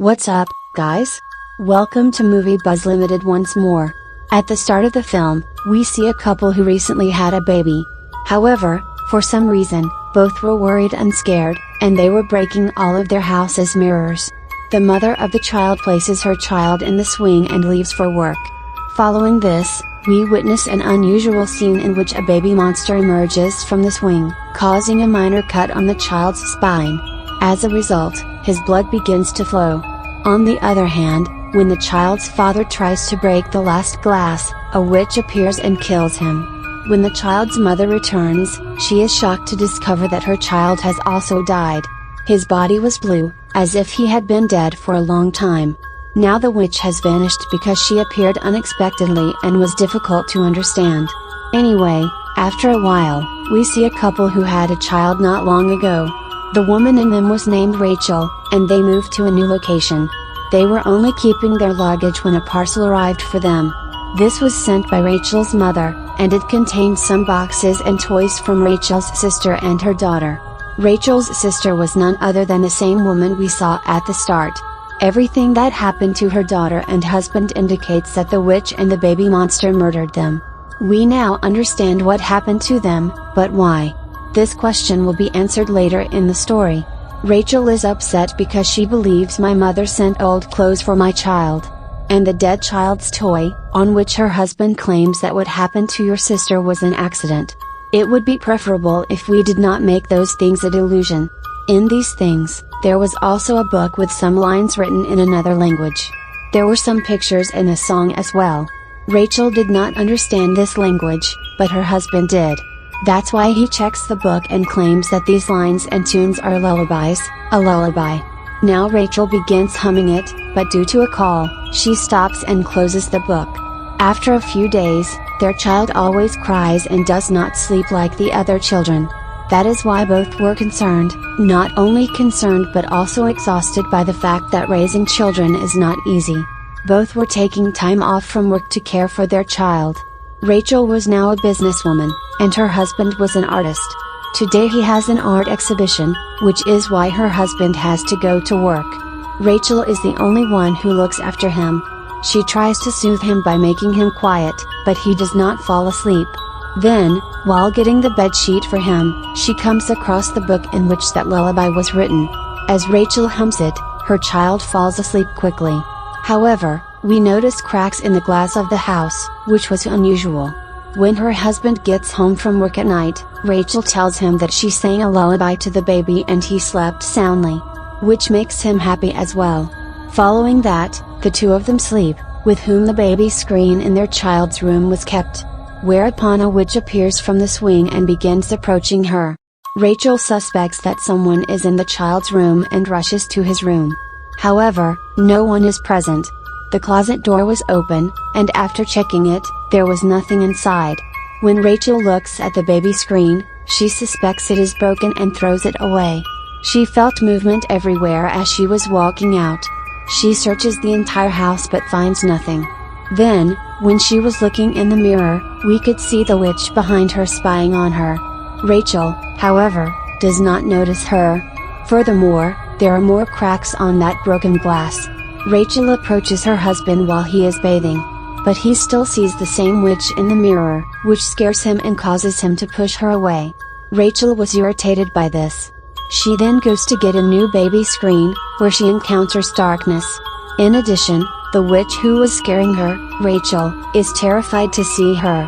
What's up, guys? Welcome to MovieBuzzLtd once more. At the start of the film, we see a couple who recently had a baby. However, for some reason, both were worried and scared, and they were breaking all of their house's mirrors. The mother of the child places her child in the swing and leaves for work. Following this, we witness an unusual scene in which a baby monster emerges from the swing, causing a minor cut on the child's spine. As a result, his blood begins to flow. On the other hand, when the child's father tries to break the last glass, a witch appears and kills him. When the child's mother returns, she is shocked to discover that her child has also died. His body was blue, as if he had been dead for a long time. Now the witch has vanished because she appeared unexpectedly and was difficult to understand. Anyway, after a while, we see a couple who had a child not long ago. The woman in them was named Rachel, and they moved to a new location. They were only keeping their luggage when a parcel arrived for them. This was sent by Rachel's mother, and it contained some boxes and toys from Rachel's sister and her daughter. Rachel's sister was none other than the same woman we saw at the start. Everything that happened to her daughter and husband indicates that the witch and the baby monster murdered them. We now understand what happened to them, but why? This question will be answered later in the story. Rachel is upset because she believes my mother sent old clothes for my child. And the dead child's toy, on which her husband claims that what happened to your sister was an accident. It would be preferable if we did not make those things a delusion. In these things, there was also a book with some lines written in another language. There were some pictures and a song as well. Rachel did not understand this language, but her husband did. That's why he checks the book and claims that these lines and tunes are lullabies, a lullaby. Now Rachel begins humming it, but due to a call, she stops and closes the book. After a few days, their child always cries and does not sleep like the other children. That is why both were concerned, not only concerned but also exhausted by the fact that raising children is not easy. Both were taking time off from work to care for their child. Rachel was now a businesswoman, and her husband was an artist. Today he has an art exhibition, which is why her husband has to go to work. Rachel is the only one who looks after him. She tries to soothe him by making him quiet, but he does not fall asleep. Then, while getting the bedsheet for him, she comes across the book in which that lullaby was written. As Rachel hums it, her child falls asleep quickly. However, we notice cracks in the glass of the house, which was unusual. When her husband gets home from work at night, Rachel tells him that she sang a lullaby to the baby and he slept soundly. Which makes him happy as well. Following that, the two of them sleep, with whom the baby's screen in their child's room was kept. Whereupon a witch appears from the swing and begins approaching her. Rachel suspects that someone is in the child's room and rushes to his room. However, no one is present. The closet door was open, and after checking it, there was nothing inside. When Rachel looks at the baby screen, she suspects it is broken and throws it away. She felt movement everywhere as she was walking out. She searches the entire house but finds nothing. Then, when she was looking in the mirror, we could see the witch behind her spying on her. Rachel, however, does not notice her. Furthermore, there are more cracks on that broken glass. Rachel approaches her husband while he is bathing. But he still sees the same witch in the mirror, which scares him and causes him to push her away. Rachel was irritated by this. She then goes to get a new baby screen, where she encounters darkness. In addition, the witch who was scaring her, Rachel, is terrified to see her.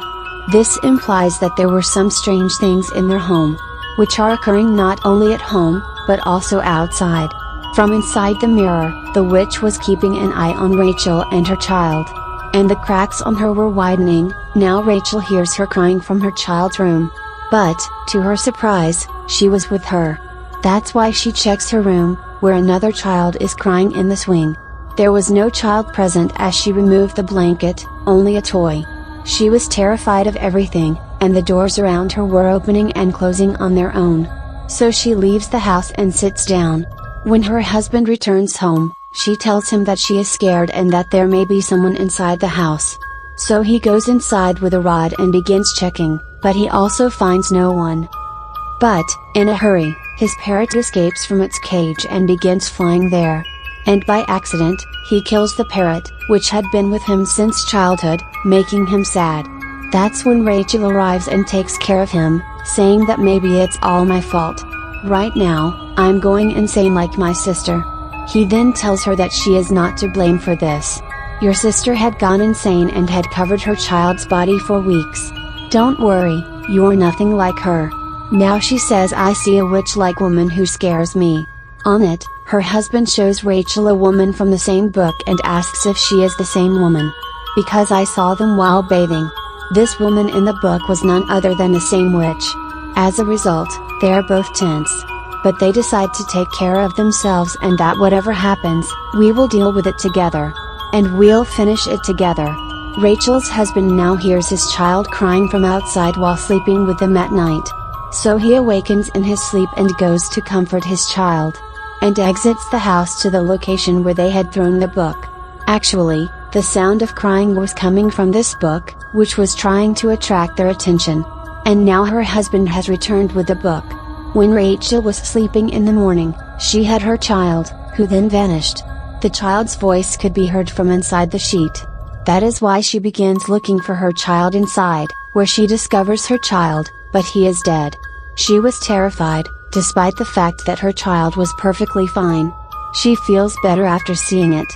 This implies that there were some strange things in their home, which are occurring not only at home, but also outside. From inside the mirror, the witch was keeping an eye on Rachel and her child. And the cracks on her were widening. Now Rachel hears her crying from her child's room. But, to her surprise, she was with her. That's why she checks her room, where another child is crying in the swing. There was no child present as she removed the blanket, only a toy. She was terrified of everything, and the doors around her were opening and closing on their own. So she leaves the house and sits down. When her husband returns home, she tells him that she is scared and that there may be someone inside the house. So he goes inside with a rod and begins checking, but he also finds no one. But, in a hurry, his parrot escapes from its cage and begins flying there. and by accident, he kills the parrot, which had been with him since childhood, making him sad. That's when Rachel arrives and takes care of him, saying that maybe it's all my fault. Right now, I'm going insane like my sister. He then tells her that she is not to blame for this. Your sister had gone insane and had covered her child's body for weeks. Don't worry, you're nothing like her. Now she says I see a witch-like woman who scares me. On it, her husband shows Rachel a woman from the same book and asks if she is the same woman. Because I saw them while bathing. This woman in the book was none other than the same witch. As a result, they are both tense. But they decide to take care of themselves and that whatever happens, we will deal with it together. And we'll finish it together. Rachel's husband now hears his child crying from outside while sleeping with them at night. So he awakens in his sleep and goes to comfort his child. And exits the house to the location where they had thrown the book. Actually, the sound of crying was coming from this book, which was trying to attract their attention. And now her husband has returned with the book. When Rachel was sleeping in the morning, she had her child, who then vanished. The child's voice could be heard from inside the sheet. That is why she begins looking for her child inside, where she discovers her child, but he is dead. She was terrified, despite the fact that her child was perfectly fine. She feels better after seeing it.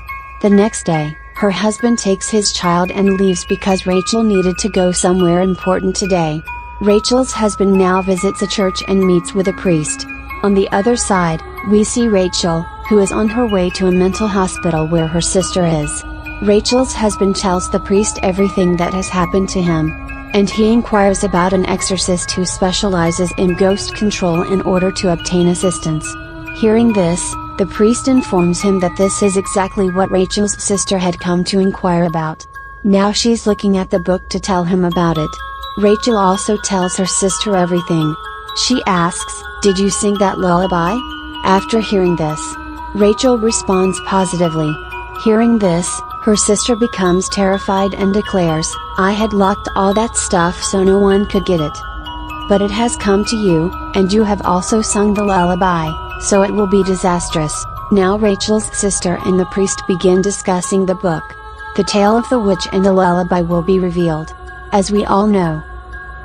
The next day, her husband takes his child and leaves because Rachel needed to go somewhere important today. Rachel's husband now visits a church and meets with a priest. On the other side, we see Rachel, who is on her way to a mental hospital where her sister is. Rachel's husband tells the priest everything that has happened to him. And he inquires about an exorcist who specializes in ghost control in order to obtain assistance. Hearing this, the priest informs him that this is exactly what Rachel's sister had come to inquire about. Now she's looking at the book to tell him about it. Rachel also tells her sister everything. She asks, "Did you sing that lullaby?" After hearing this, Rachel responds positively. Hearing this, her sister becomes terrified and declares, "I had locked all that stuff so no one could get it. But it has come to you, and you have also sung the lullaby, so it will be disastrous." Now Rachel's sister and the priest begin discussing the book. The tale of the witch and the lullaby will be revealed. As we all know,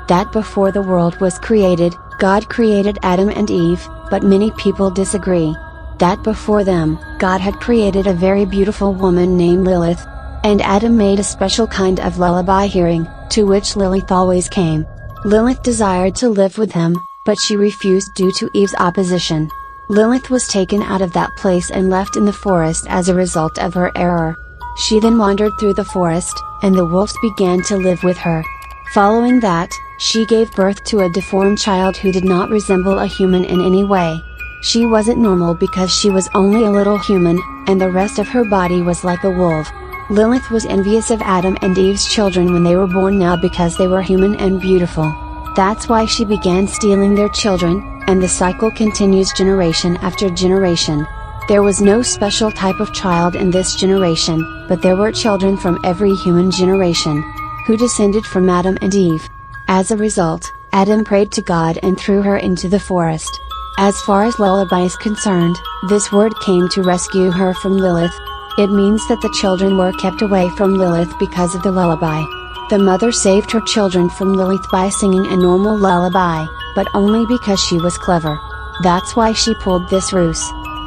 that before the world was created, God created Adam and Eve, but many people disagree. That before them, God had created a very beautiful woman named Lilith. And Adam made a special kind of lullaby hearing, to which Lilith always came. Lilith desired to live with him, but she refused due to Eve's opposition. Lilith was taken out of that place and left in the forest as a result of her error. She then wandered through the forest, and the wolves began to live with her. Following that, she gave birth to a deformed child who did not resemble a human in any way. She wasn't normal because she was only a little human, and the rest of her body was like a wolf. Lilith was envious of Adam and Eve's children when they were born now because they were human and beautiful. That's why she began stealing their children, and the cycle continues generation after generation. There was no special type of child in this generation, but there were children from every human generation, who descended from Adam and Eve. As a result, Adam prayed to God and threw her into the forest. As far as lullaby is concerned, this word came to rescue her from Lilith. It means that the children were kept away from Lilith because of the lullaby. The mother saved her children from Lilith by singing a normal lullaby, but only because she was clever. That's why she pulled this ruse.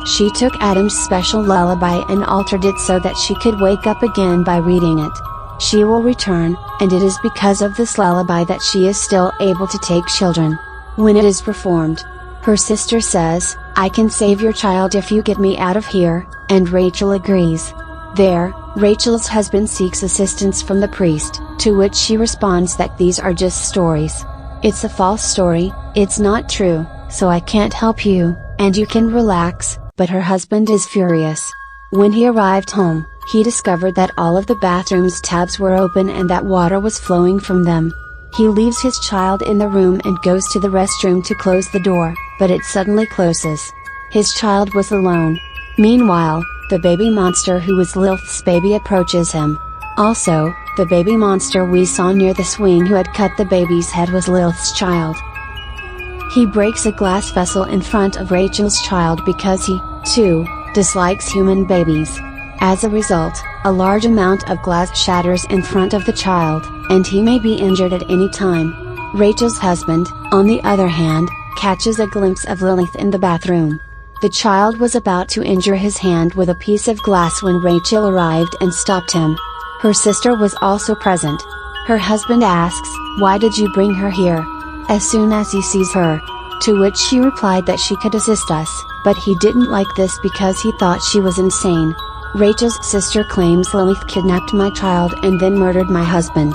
She took Adam's special lullaby and altered it so that she could wake up again by reading it. She will return, and it is because of this lullaby that she is still able to take children. When it is performed, her sister says, "I can save your child if you get me out of here," and Rachel agrees. There, Rachel's husband seeks assistance from the priest, to which she responds that these are just stories. It's a false story, it's not true, so I can't help you, and you can relax, but her husband is furious. When he arrived home, he discovered that all of the bathroom's tabs were open and that water was flowing from them. He leaves his child in the room and goes to the restroom to close the door, but it suddenly closes. His child was alone. Meanwhile, the baby monster who was Lilith's baby approaches him. Also, the baby monster we saw near the swing who had cut the baby's head was Lilith's child. He breaks a glass vessel in front of Rachel's child because he, too, dislikes human babies. As a result, a large amount of glass shatters in front of the child, and he may be injured at any time. Rachel's husband, on the other hand, catches a glimpse of Lilith in the bathroom. The child was about to injure his hand with a piece of glass when Rachel arrived and stopped him. Her sister was also present. Her husband asks, "Why did you bring her here?" as soon as he sees her. To which she replied that she could assist us, but he didn't like this because he thought she was insane. Rachel's sister claims Lilith kidnapped my child and then murdered my husband.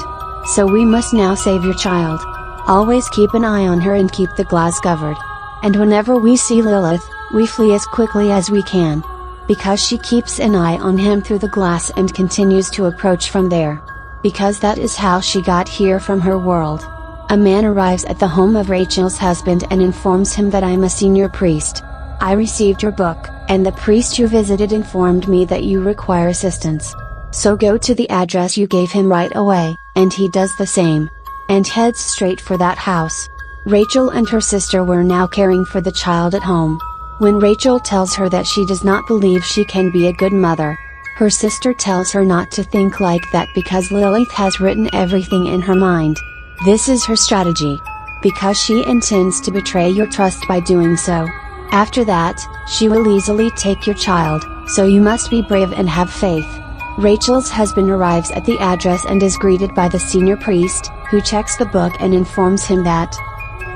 So we must now save your child. Always keep an eye on her and keep the glass covered. And whenever we see Lilith, we flee as quickly as we can. Because she keeps an eye on him through the glass and continues to approach from there. Because that is how she got here from her world. A man arrives at the home of Rachel's husband and informs him that I'm a senior priest. I received your book, and the priest you visited informed me that you require assistance. So go to the address you gave him right away, and he does the same. And heads straight for that house. Rachel and her sister were now caring for the child at home. When Rachel tells her that she does not believe she can be a good mother, her sister tells her not to think like that because Lilith has written everything in her mind. This is her strategy. Because she intends to betray your trust by doing so. After that, she will easily take your child, so you must be brave and have faith. Rachel's husband arrives at the address and is greeted by the senior priest, who checks the book and informs him that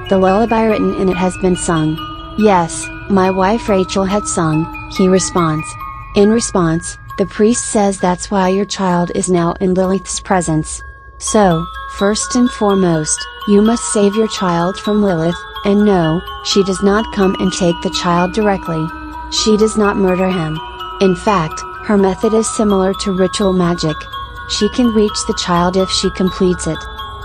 the lullaby written in it has been sung. Yes, my wife Rachel had sung, he responds. In response, the priest says that's why your child is now in Lilith's presence. So, first and foremost, you must save your child from Lilith, and no, she does not come and take the child directly. She does not murder him. In fact, her method is similar to ritual magic. She can reach the child if she completes it.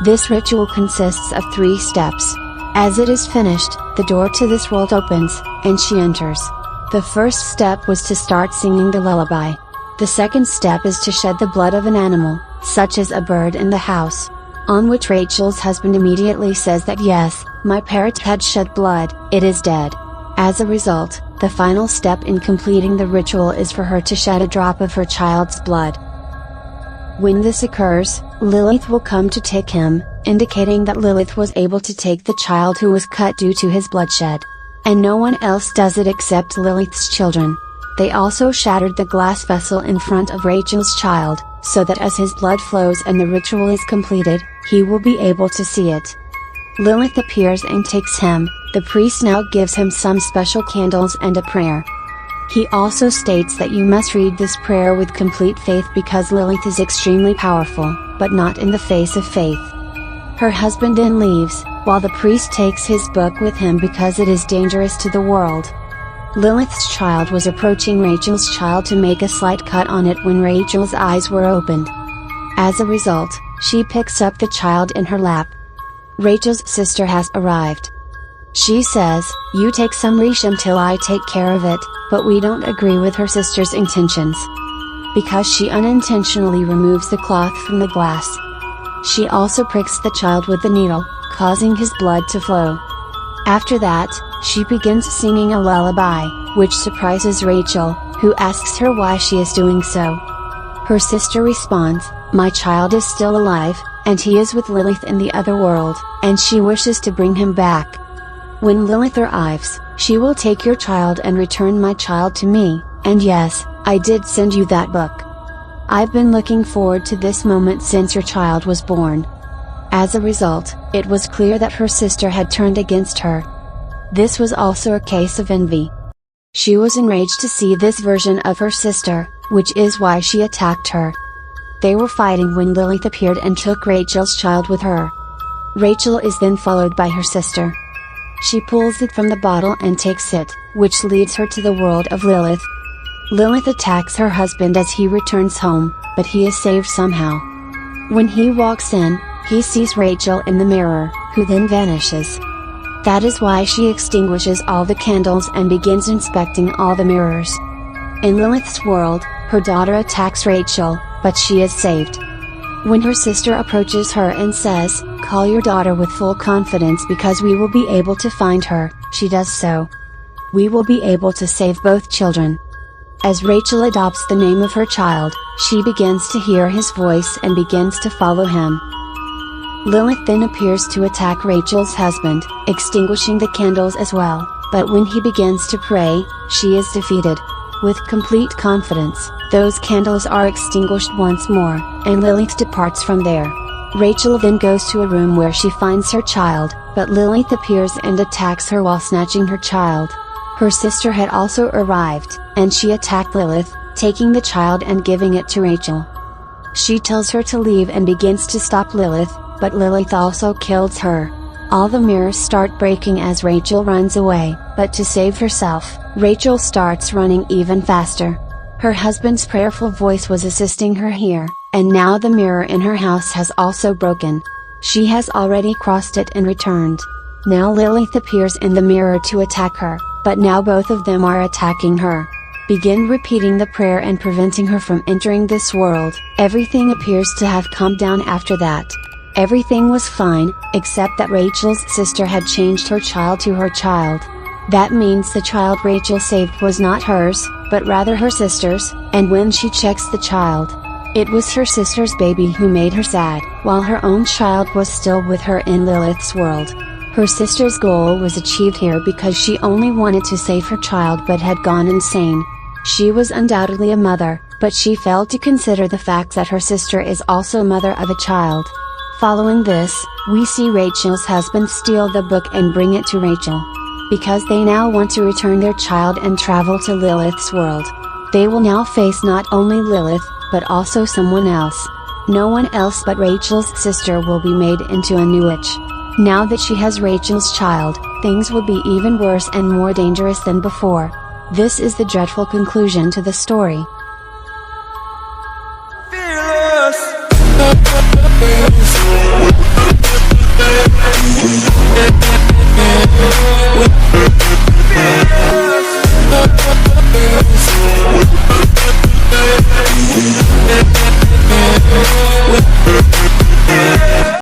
This ritual consists of 3 steps. As it is finished, the door to this world opens, and she enters. The first step was to start singing the lullaby. The second step is to shed the blood of an animal, such as a bird in the house. On which Rachel's husband immediately says that yes, my parrot had shed blood, it is dead. As a result, the final step in completing the ritual is for her to shed a drop of her child's blood. When this occurs, Lilith will come to take him, indicating that Lilith was able to take the child who was cut due to his bloodshed. And no one else does it except Lilith's children. They also shattered the glass vessel in front of Rachel's child, so that as his blood flows and the ritual is completed, he will be able to see it. Lilith appears and takes him. The priest now gives him some special candles and a prayer. He also states that you must read this prayer with complete faith because Lilith is extremely powerful, but not in the face of faith. Her husband then leaves, while the priest takes his book with him because it is dangerous to the world. Lilith's child was approaching Rachel's child to make a slight cut on it when Rachel's eyes were opened. As a result, she picks up the child in her lap. Rachel's sister has arrived. She says, "You take some Rish until I take care of it," but we don't agree with her sister's intentions. Because she unintentionally removes the cloth from the glass. She also pricks the child with the needle, causing his blood to flow. After that, she begins singing a lullaby, which surprises Rachel, who asks her why she is doing so. Her sister responds, "My child is still alive, and he is with Lilith in the other world, and she wishes to bring him back. When Lilith arrives, she will take your child and return my child to me, and yes, I did send you that book. I've been looking forward to this moment since your child was born." As a result, it was clear that her sister had turned against her. This was also a case of envy. She was enraged to see this version of her sister, which is why she attacked her. They were fighting when Lilith appeared and took Rachel's child with her. Rachel is then followed by her sister. She pulls it from the bottle and takes it, which leads her to the world of Lilith. Lilith attacks her husband as he returns home, but he is saved somehow. When he walks in, he sees Rachel in the mirror, who then vanishes. That is why she extinguishes all the candles and begins inspecting all the mirrors. In Lilith's world, her daughter attacks Rachel, but she is saved. When her sister approaches her and says, "Call your daughter with full confidence because we will be able to find her," she does so. We will be able to save both children. As Rachel adopts the name of her child, she begins to hear his voice and begins to follow him. Lilith then appears to attack Rachel's husband, extinguishing the candles as well, but when he begins to pray, she is defeated. With complete confidence, those candles are extinguished once more, and Lilith departs from there. Rachel then goes to a room where she finds her child, but Lilith appears and attacks her while snatching her child. Her sister had also arrived, and she attacked Lilith, taking the child and giving it to Rachel. She tells her to leave and begins to stop Lilith, but Lilith also kills her. All the mirrors start breaking as Rachel runs away, but to save herself, Rachel starts running even faster. Her husband's prayerful voice was assisting her here, and now the mirror in her house has also broken. She has already crossed it and returned. Now Lilith appears in the mirror to attack her, but now both of them are attacking her. Begin repeating the prayer and preventing her from entering this world. Everything appears to have calmed down after that. Everything was fine, except that Rachel's sister had changed her child to her child. That means the child Rachel saved was not hers, but rather her sister's, and when she checks the child, it was her sister's baby who made her sad, while her own child was still with her in Lilith's world. Her sister's goal was achieved here because she only wanted to save her child but had gone insane. She was undoubtedly a mother, but she failed to consider the fact that her sister is also mother of a child. Following this, we see Rachel's husband steal the book and bring it to Rachel. Because they now want to return their child and travel to Lilith's world. They will now face not only Lilith, but also someone else. No one else but Rachel's sister will be made into a new witch. Now that she has Rachel's child, things will be even worse and more dangerous than before. This is the dreadful conclusion to the story.